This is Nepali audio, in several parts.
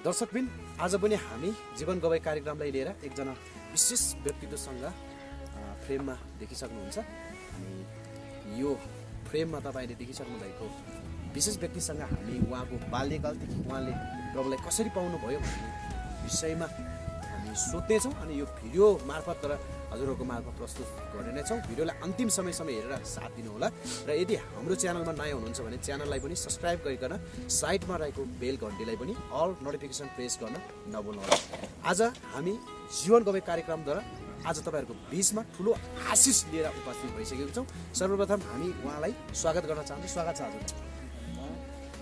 दर्शकबिन आज पनि हामी जीवन गवाई कार्यक्रमलाई लिएर एकजना विशेष व्यक्तित्वसँग फ्रेममा देखिसक्नुहुन्छ अनि यो फ्रेममा तपाईले देखिसक्नु भएको विशेष व्यक्तिसँग हामी उहाँको बाल्यकालदेखि उहाँले प्रभुलाई कसरी पाउनु भयो भन्ने विषयमा हामी सोध्नेछौँ अनि यो भिडियो मार्फत हजुरहरूको मार्फत प्रस्तुत गर्ने नै छौँ। भिडियोलाई अन्तिम समयसम्म हेरेर साथ दिनुहोला र यदि हाम्रो च्यानलमा नयाँ हुनुहुन्छ भने च्यानललाई पनि सब्सक्राइब गरिकन साइडमा रहेको बेल घन्टीलाई पनि अल नोटिफिकेसन प्रेस गर्न नभुल्नुहोला। आज हामी जीवन गवाई कार्यक्रमद्वारा आज तपाईँहरूको बिचमा ठुलो आशिष लिएर उपस्थित भइसकेको छौँ। सर्वप्रथम हामी उहाँलाई स्वागत गर्न चाहन्छौँ। स्वागत छ हजुर।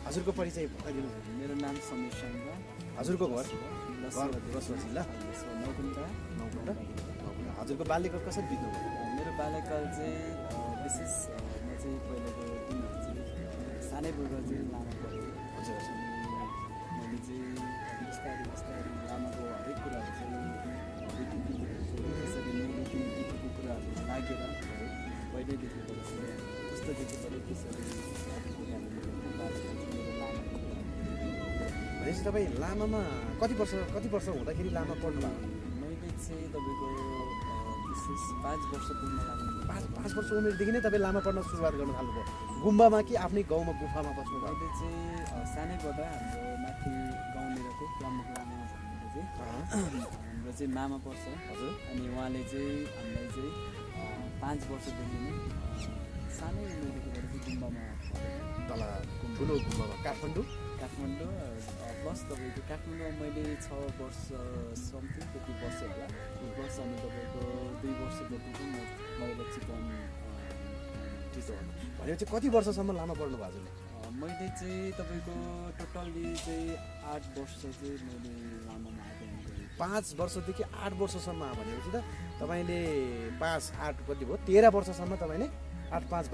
हजुरको परिचय बताइदिनु। मेरो नाम समीर शर्मा। हजुरको घर जिल्ला नौकुण्डा। हजुरको बाल्यकाल कसरी बित्नु? मेरो बाल्यकाल चाहिँ विशेष म चाहिँ पहिलाको दिनहरू चाहिँ सानै बुढो चाहिँ लामा पढ्थेँ। हजुर मैले चाहिँ बिस्तारै बिस्तारै लामाको हरेक कुराहरू चाहिँ त्यसरी नीतिको कुराहरू लागेर पहिल्यैदेखिबाट चाहिँ पुस्तकदेखिबाट त्यसरी भनेपछि तपाईँ लामामा कति वर्ष हुँदाखेरि लामा पढ्नु भएको? मैले चाहिँ तपाईँको विशेष 5 वर्ष पुग्न लाग्नु। 5 वर्ष उमेरदेखि नै तपाईँ लामा पढ्न सुरुवात गर्न थाल्नुभयो? गुम्बामा कि आफ्नै गाउँमा गुफामा बस्नु भयो? मैले चाहिँ सानैबाट हाम्रो माथि गाउँनिरको प्रमुख लामा भन्नेले चाहिँ हाम्रो चाहिँ मामा पर्छ। हजुर। अनि उहाँले चाहिँ हामीलाई चाहिँ 5 वर्षदेखि नै सानै उमेरदेखिबाट चाहिँ गुम्बामा तल ठुलो गुम्बामा काठमाडौँ प्लस तपाईँको काठमाडौँमा मैले 6 वर्ष समथिङ त्यति बसेँ होला। प्लस अनि तपाईँको 2 वर्ष जति चाहिँ म बाहिर चितवन भनेपछि कति वर्षसम्म लामा पढ्नु भएको हजुरले? मैले चाहिँ तपाईँको टोटल्ली चाहिँ 8 वर्ष चाहिँ मैले लामामा अध्ययन गरेँ। 5 वर्षदेखि 8 वर्षसम्म भनेपछि त तपाईँले 5, 8 कति भयो? 13 वर्षसम्म तपाईँले 8, 5,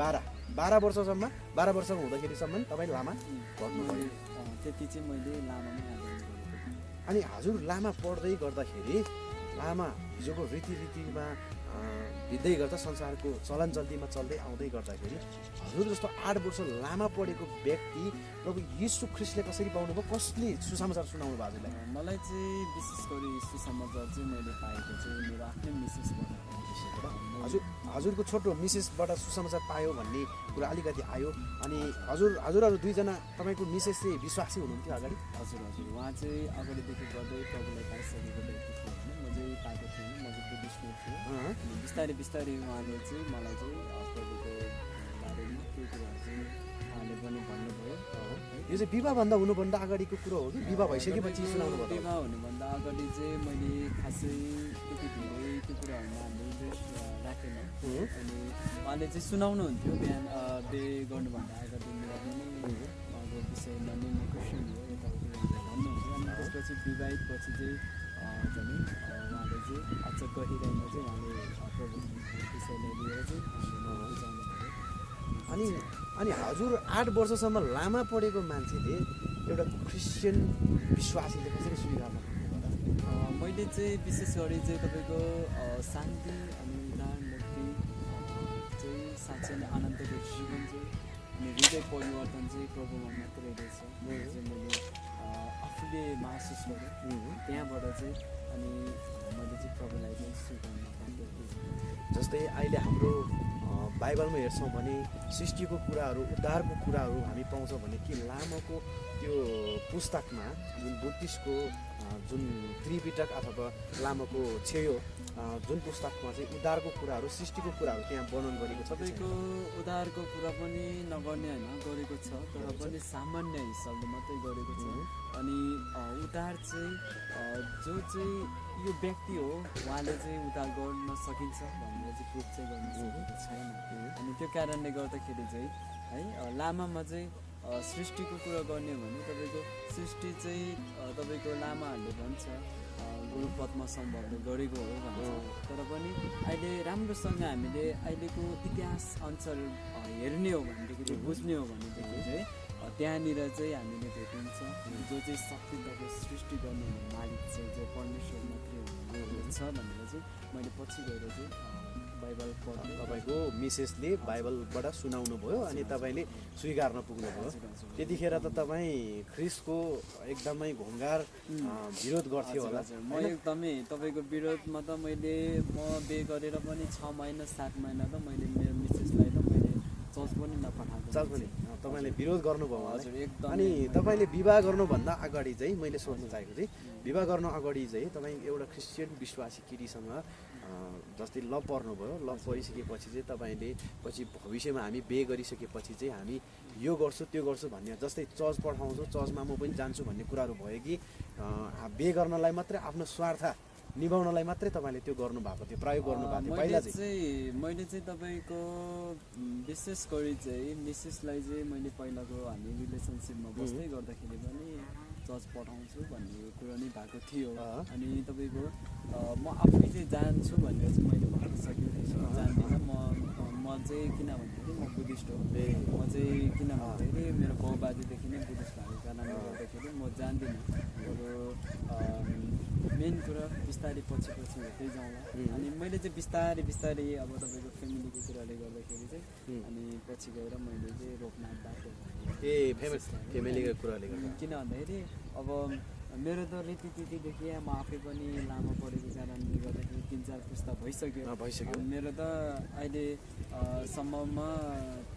12 वर्षसम्म 12 वर्ष हुँदाखेरिसम्म तपाईँ लामा पढ्नुभयो। त्यति चाहिँ मैले लामामै अध्ययन गरेँ। अनि हजुर लामा पढ्दै गर्दाखेरि लामा हिजोको रीतिमा बित्दै गर्दा संसारको चलन चल्तीमा चल्दै आउँदै गर्दाखेरि हजुर जस्तो 8 वर्ष लामा पढेको व्यक्ति प्रभु यीशु ख्रीष्टले कसरी पाउनुभयो? कसले सुसमाचार सुनाउनु भयो हजुरलाई? मलाई चाहिँ विशेष गरी सुसमाचार चाहिँ मैले पाएको चाहिँ मेरो आफ्नै मिसेसबाट। हजुरको छोटो मिसेसबाट सुसमाचार पायो भन्ने कुरा अलिकति आयो। अनि हजुरहरू दुईजना तपाईँको मिसेस चाहिँ विश्वासी हुनुहुन्थ्यो अगाडि? हजुर उहाँ चाहिँ अगाडिदेखि गर्दै प्रभुलाई पाइसकेको व्यक्ति थियो होइन। म चाहिँ पाएको थिएन, म चाहिँ बुद्धिस्टमा थिएँ। अनि बिस्तारै उहाँले चाहिँ मलाई चाहिँ प्रभुको बारेमा त्यो कुराहरू चाहिँ उहाँले पनि भन्नुभयो। यो चाहिँ विवाहभन्दा हुनुभन्दा अगाडिको कुरो हो कि विवाह भइसकेपछि सुनाउनु भयो? विवाह हुनुभन्दा अगाडि चाहिँ मैले खासै त्यति धेरै त्यो कुराहरूमा हामीले इन्ट्रेस्ट राखेन। अनि उहाँले चाहिँ सुनाउनुहुन्थ्यो बिहान बे गर्नुभन्दा अगाडि मेरो पनि उहाँको विषयमा नै म क्रिस्चियन हो यताउति भन्नुहुन्थ्यो। अनि त्यसपछि विवाहित पछि चाहिँ झन् उहाँले चाहिँ अझ गहिराइमा चाहिँ उहाँले प्रभुको विषयलाई लिएर चाहिँ बुझाउनु भयो। अनि हजुर 8 वर्षसम्म लामा पढेको मान्छेले एउटा क्रिस्चियन विश्वासीले कसरी स्वीकार गर्नु? मैले चाहिँ विशेष गरी चाहिँ तपाईँको शान्ति अनि उदाहरण मुक्ति चाहिँ साँच्चै नै आनन्दको जीवन चाहिँ अनि हृदय परिवर्तन चाहिँ प्रभुमा मात्रै रहेछ चाहिँ मैले आफूले महसुस गरेँ। त्यहाँबाट चाहिँ अनि मैले चाहिँ प्रभुलाई चाहिँ स्वीकार्न पाएँ। जस्तै अहिले हाम्रो बाइबलमा हेर्छौँ भने सृष्टिको कुराहरू उद्धारको कुराहरू हामी पाउँछौँ भने कि लामोको त्यो पुस्तकमा जुन बुद्धिस्टको जुन त्रिपिटक अथवा लामोको छेयो जुन पुस्तकमा चाहिँ उद्धारको कुराहरू सृष्टिको कुराहरू त्यहाँ वर्णन गरेको छ। तपाईँको उद्धारको कुरा पनि नगर्ने होइन, गरेको छ तर पनि सामान्य हिसाबले मात्रै गरेको छ। अनि उद्धार चाहिँ जो चाहिँ यो व्यक्ति हो उहाँले चाहिँ उद्धार गर्न सकिन्छ भनेर चाहिँ प्रुफ चाहिँ गर्न सकेको छैन। अनि त्यो कारणले गर्दाखेरि चाहिँ है लामामा चाहिँ सृष्टिको कुरा गर्ने भने तपाईँको सृष्टि चाहिँ तपाईँको लामाहरूले भन्छ गुरु पद्म सम्भवले गरेको हो भन्छ। तर पनि अहिले राम्रोसँग हामीले अहिलेको इतिहास अनुसार हेर्ने हो भनेदेखि बुझ्ने हो भनेदेखि चाहिँ त्यहाँनिर चाहिँ हामीले भेटिन्छ जो चाहिँ शक्ति तपाईँ सृष्टि गर्ने मालिक चाहिँ जो परमेश्वर मात्रै छ भनेर चाहिँ मैले पछि गएर चाहिँ बाइबल पढ्दै तपाईँको मिसेसले बाइबलबाट सुनाउनु भयो अनि तपाईँले स्वीकार्न पुग्नुभयो। हजुर, हजुर। त्यतिखेर त तपाईँ ख्रिस्टको एकदमै घोङ्गार विरोध गर्थ्यो होला। हजुर, म एकदमै तपाईँको विरोधमा त म बे गरेर पनि 6 महिना 7 महिना त मैले मेरो मिसेसलाई त मैले चर्च पनि नपठाएको। चर्च पनि तपाईँले विरोध गर्नुभयो उहाँलाई। हजुर, एकदमै। अनि तपाईँले विवाह गर्नुभन्दा अगाडि चाहिँ मैले सोध्न चाहेको चाहिँ विवाह गर्नु अगाडि चाहिँ तपाईँ एउटा क्रिस्चियन विश्वासी केटीसँग जस्तै लभ पर्नुभयो। लभ परिसकेपछि चाहिँ तपाईँले पछि भविष्यमा हामी बे गरिसकेपछि चाहिँ हामी यो गर्छु त्यो गर्छु भन्ने जस्तै चर्च पठाउँछु चर्चमा म पनि जान्छु भन्ने कुराहरू भयो कि बे गर्नलाई मात्रै आफ्नो स्वार्थ निभाउनलाई मात्रै तपाईँले त्यो गर्नुभएको थियो, प्रयोग गर्नुभएको थियो पहिला चाहिँ? मैले चाहिँ तपाईँको विशेष गरी चाहिँ मिसेसलाई चाहिँ मैले पहिलाको हामी रिलेसनसिपमा बस्दै गर्दाखेरि पनि चर्च पठाउँछु भन्ने कुरो नै भएको थियो। अनि तपाईँको म आफै चाहिँ जान्छु भनेर चाहिँ मैले भनिसकेको थिएँ, जान्दिनँ म चाहिँ किन भन्दाखेरि म बुद्धिस्ट हो। म चाहिँ किन भन्दाखेरि मेरो बाउ बाजेदेखि नै बुद्धिस्ट भएको कारणले गर्दाखेरि म जान्दिनँ। मेन कुरा बिस्तारै पछि हेर्दै जाउँला। अनि मैले चाहिँ बिस्तारै अब तपाईँको फ्यामिलीको कुराले गर्दाखेरि चाहिँ अनि पछि गएर मैले चाहिँ रोक्न बाध्य भएँ। फ्यामिलीको कुराले गर्दा किन भन्दाखेरि अब मेरो त रीतिथितिदेखि म आफै पनि लामो पढेको कारणले गर्दाखेरि 3-4 पुस्ता भइसक्यो। मेरो त अहिले सम्ममा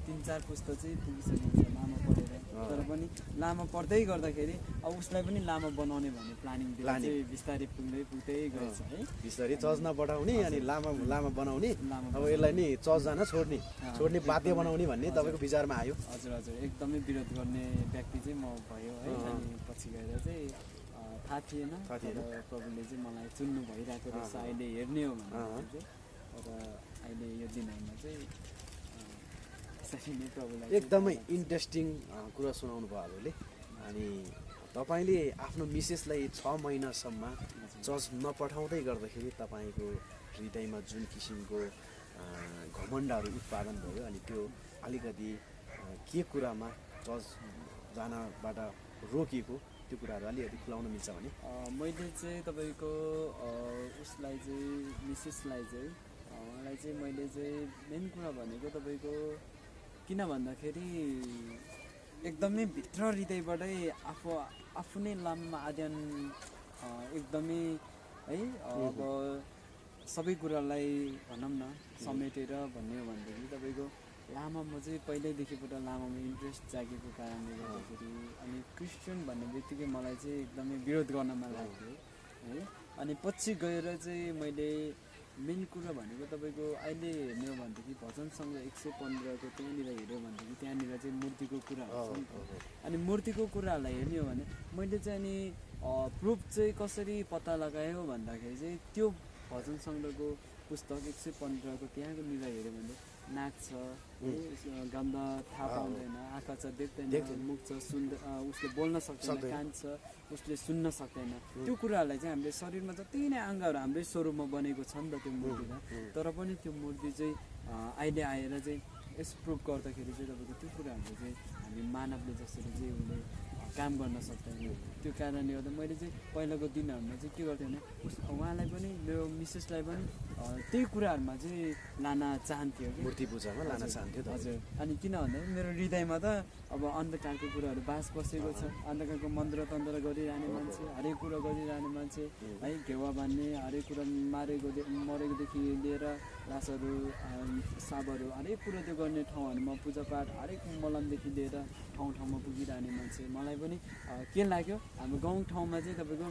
3-4 पुस्ता चाहिँ पुगिसकेको छ लामो पढेर। तर पनि लामो पढ्दै गर्दाखेरि अब उसलाई पनि लामो बनाउने भन्ने प्लानिङ चाहिँ बिस्तारै पुग्दै गएछ है। बिस्तारै चर्च नपठाउने अनि लामा बनाउने, अब यसलाई नि चर्च जान छोड्ने बाध्य बनाउने भन्ने तपाईँको विचारमा आयो? हजुर, एकदमै विरोध गर्ने व्यक्ति चाहिँ म भयो है। अनि पछि गएर चाहिँ थाहा थिएन प्रभुले चाहिँ मलाई चुन्नु भइरहेको रहेछ अहिले हेर्ने हो भने चाहिँ। र अहिले यो दिनहरूमा चाहिँ एकदमै इन्ट्रेस्टिङ कुरा सुनाउनु भयो हजुरले। अनि तपाईँले आफ्नो मिसेसलाई 6 महिनासम्म चर्च नपठाउँदै गर्दाखेरि तपाईँको हृदयमा जुन किसिमको घमण्डहरू उत्पादन भयो अनि त्यो अलिकति के कुरामा चर्च जानबाट रोकिएको त्यो कुराहरू अलिकति खुलाउन मिल्छ भने? मैले चाहिँ तपाईँको उसलाई चाहिँ मिसेसलाई चाहिँ उहाँलाई चाहिँ मैले चाहिँ मेन कुरा भनेको तपाईँको किन भन्दाखेरि एकदमै भित्र हृदयबाटै आफू नै लाममा आद्यान एकदमै है अब सबै कुरालाई भनौँ न समेटेर भन्ने हो भनेदेखि तपाईँको लामामा चाहिँ पहिल्यैदेखिबाट लामामा इन्ट्रेस्ट जागेको कारणले गर्दाखेरि अनि क्रिस्चियन भन्ने बित्तिकै मलाई चाहिँ एकदमै विरोध गर्न मन लाग्थ्यो है। अनि पछि गएर चाहिँ मैले मेन कुरा भनेको तपाईँको अहिले हेर्ने हो भनेदेखि भजन सङ्घ 115को त्यहाँनिर हेऱ्यो भनेदेखि त्यहाँनिर चाहिँ मूर्तिको कुराहरू छ नि त। अनि मूर्तिको कुराहरूलाई हेर्ने हो भने मैले चाहिँ अनि प्रुफ चाहिँ कसरी पत्ता लगायो भन्दाखेरि चाहिँ त्यो भजन सङ्घको पुस्तक 115को त्यहाँको निर हेऱ्यो भने नाक छ, गन्ध थाहा पाउँदैन, आँखा छ देख्दैन, मुख छ उसले बोल्न सक्दैन, कान छ उसले सुन्न सक्दैन। त्यो कुराहरूलाई चाहिँ हामीले शरीरमा जति नै अङ्गहरू हाम्रै स्वरूपमा बनेको छ नि त त्यो मूर्तिमा। तर पनि त्यो मूर्ति चाहिँ अहिले आएर चाहिँ यस प्रुभ गर्दाखेरि चाहिँ तपाईँको त्यो कुराहरू चाहिँ हामी मानवले जसरी चाहिँ उसले काम गर्न सक्दैन। त्यो कारणले गर्दा मैले चाहिँ पहिलाको दिनहरूमा चाहिँ के गर्थेँ भने उहाँलाई पनि मेरो मिसेसलाई पनि त्यही कुराहरूमा चाहिँ लान चाहन्थ्यो कि मूर्ति पूजामा लान चाहन्थ्यो। हजुर। अनि किन भन्दाखेरि मेरो हृदयमा त अब अन्धकारको कुराहरू बास बसेको छ। अन्धकारको मन्त्र तन्त्र गरिरहने मान्छे, हरेक कुरा गरिरहने मान्छे है, घेवा बान्ने, हरेक कुरा मरेकोदेखि लिएर लासहरू साबहरू हरेक कुरा त्यो गर्ने ठाउँहरूमा पूजापाठ हरेक मलमदेखि लिएर ठाउँमा पुगिरहने मान्छे। मलाई पनि के लाग्यो हाम्रो गाउँ ठाउँमा चाहिँ तपाईँको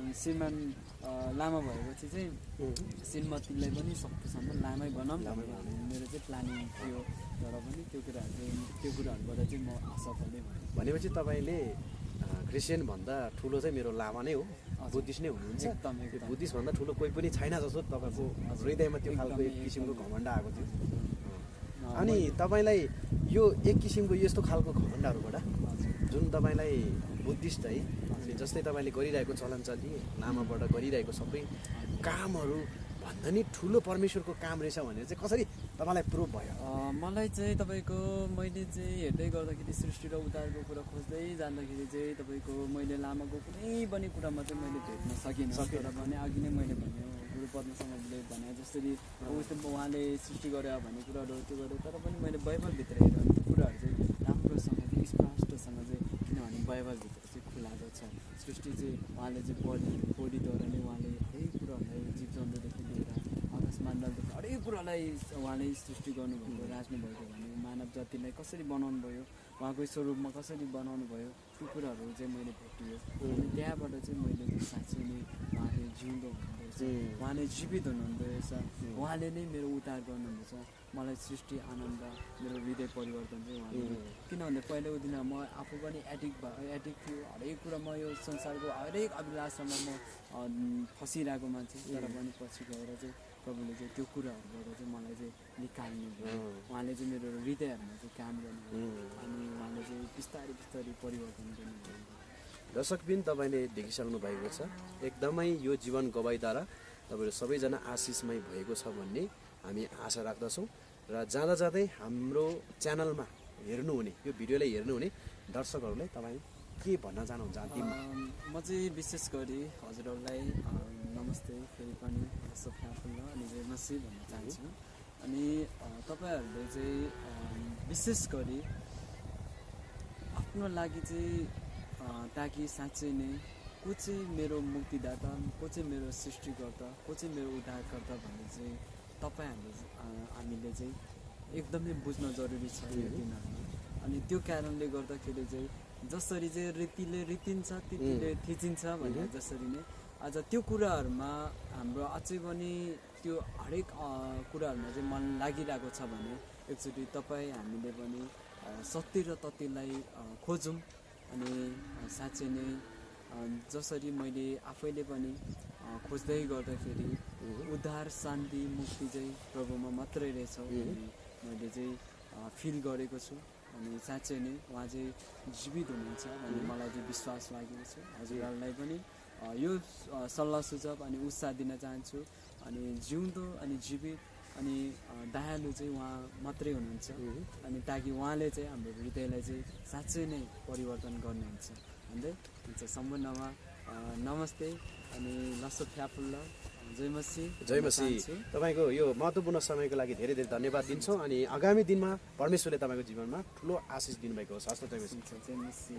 श्रीमान लामा भएपछि चाहिँ श्रीमतीलाई पनि सक्दोसम्म लामै बनाऊँ भनेर मेरो चाहिँ प्लानिङ थियो। तर पनि त्यो कुराहरूबाट चाहिँ म असफल नै भएँ। भनेपछि तपाईँले क्रिस्चियन भन्दा ठुलो चाहिँ मेरो लामा नै हो, बुद्धिस्ट नै हुनुहुन्छ। बुद्धिस्ट भन्दा ठुलो कोही पनि छैन जस्तो तपाईँको हृदयमा त्यो खालको एक किसिमको घमण्ड आएको थियो। अनि तपाईँलाई यो एक किसिमको यस्तो खालको घमण्डहरूबाट जुन तपाईँलाई बुद्धिस्ट है जस्तै तपाईँले गरिरहेको चलनचल्ती लामाबाट गरिरहेको सबै कामहरू भन्दा नि ठुलो परमेश्वरको काम रहेछ भनेर चाहिँ कसरी तपाईँलाई प्रुभ भयो? मलाई चाहिँ तपाईँको मैले चाहिँ हेर्दै गर्दाखेरि सृष्टि र उद्धारको कुरा खोज्दै जाँदाखेरि चाहिँ तपाईँको मैले लामाको कुनै पनि कुरामा चाहिँ मैले भेट्न सकिनँ। तर भने अघि नै मैले भने गुरु पद्मसँगले भने जसरी उहाँले सृष्टि गर्यो भन्ने कुराहरू त्यो गर्यो, तर पनि मैले बाइबलभित्र हेरेँ त्यो कुराहरू चाहिँ राम्रोसँग चाहिँ स्पष्टसँग चाहिँ, किनभने बाइबलभित्र चाहिँ खुलाएको छ। सृष्टि चाहिँ उहाँले चाहिँ बडीद्वारा नै उहाँले हरेक कुराहरूलाई जीव जन्तुदेखि लिएर आकाश मण्डलदेखि हरेक कुरालाई उहाँले सृष्टि गर्नुभएको, राख्नु भएको भने मानव जातिलाई कसरी बनाउनु भयो, उहाँको स्वरूपमा कसरी बनाउनु भयो, त्यो कुराहरू चाहिँ मैले भेटियो। अनि त्यहाँबाट चाहिँ मैले साँच्चै नै उहाँले जिउँदो हुनुहुँदो रहेछ, उहाँले जीवित हुनुहुँदो रहेछ, उहाँले नै मेरो उद्धार गर्नुहुँदैछ। मलाई सृष्टि आनन्द, मेरो हृदय परिवर्तन चाहिँ उहाँले, किनभने पहिलाको दिनमा म आफू पनि एडिक्ट थियो, हरेक कुरामा यो संसारको हरेक अभिलाषामा म फसिरहेको मान्छे। तर पनि पछि गएर चाहिँ प्रभुले चाहिँ त्यो कुराहरूबाट चाहिँ मलाई चाहिँ निकाल्नु भयो। उहाँले चाहिँ मेरो हृदयहरूमा चाहिँ काम गर्नुभयो अनि उहाँले चाहिँ बिस्तारै बिस्तारै परिवर्तन गर्नुभयो। दर्शकबिन तपाईँले देखिसक्नु भएको छ, एकदमै यो जीवन गवाईद्वारा तपाईँहरू सबैजना आशिषमय भएको छ भन्ने हामी आशा राख्दछौँ। र जाँदा जाँदै हाम्रो च्यानलमा हेर्नुहुने, यो भिडियोलाई हेर्नुहुने दर्शकहरूलाई तपाईँ के भन्न चाहनुहुन्छ अन्तिममा? म चाहिँ विशेष गरी हजुरहरूलाई नमस्ते फेरि पनि सफाफुल्ल अनि जय मसी भन्न चाहन्छु। अनि तपाईँहरूले चाहिँ विशेष गरी आफ्नो लागि चाहिँ ताकि साँच्चै नै को चाहिँ मेरो मुक्तिदाता, को चाहिँ मेरो सृष्टिकर्ता, को चाहिँ मेरो उद्धारकर्ता भन्ने चाहिँ हामीले चाहिँ एकदमै बुझ्न जरुरी छ यो दिनहरूमा। अनि त्यो कारणले गर्दाखेरि चाहिँ जसरी चाहिँ रीतिले रीतिन्छ तिथिले थिचिन्छ भने जसरी नै आज त्यो कुराहरूमा हाम्रो अझै पनि त्यो हरेक कुराहरूमा चाहिँ मन लागिरहेको छ भने एकचोटि तपाईँ हामीले पनि सत्य र तथ्यलाई खोजौँ। अनि साँच्चै नै जसरी मैले आफैले पनि खोज्दै गर्दाखेरि उद्धार शान्ति मुक्ति चाहिँ प्रभुमा मात्रै रहेछ भन्ने मैले चाहिँ फिल गरेको छु। अनि साँच्चै नै उहाँ चाहिँ जीवित हुनुहुन्छ भन्ने मलाई चाहिँ विश्वास लागेको छ। हजुरहरूलाई पनि यो सल्लाह सुझाव अनि उत्साह दिन चाहन्छु। अनि जिउँदो अनि जीवित अनि दयालु चाहिँ उहाँ मात्रै हुनुहुन्छ। अनि ताकि उहाँले चाहिँ हाम्रो हृदयलाई चाहिँ साँच्चै नै परिवर्तन गर्नुहुन्छ भन्दै हुन्छ। सम्पूर्णमा नमस्ते अनि लसो फ्याफुल्ल जय मसी। जय मसी। तपाईँको यो महत्त्वपूर्ण समयको लागि धेरै धेरै धन्यवाद दिन्छौँ। अनि आगामी दिनमा परमेश्वरले तपाईँको जीवनमा ठुलो आशिष दिनुभएको होस्। हस् त जय मसी। जय मसी।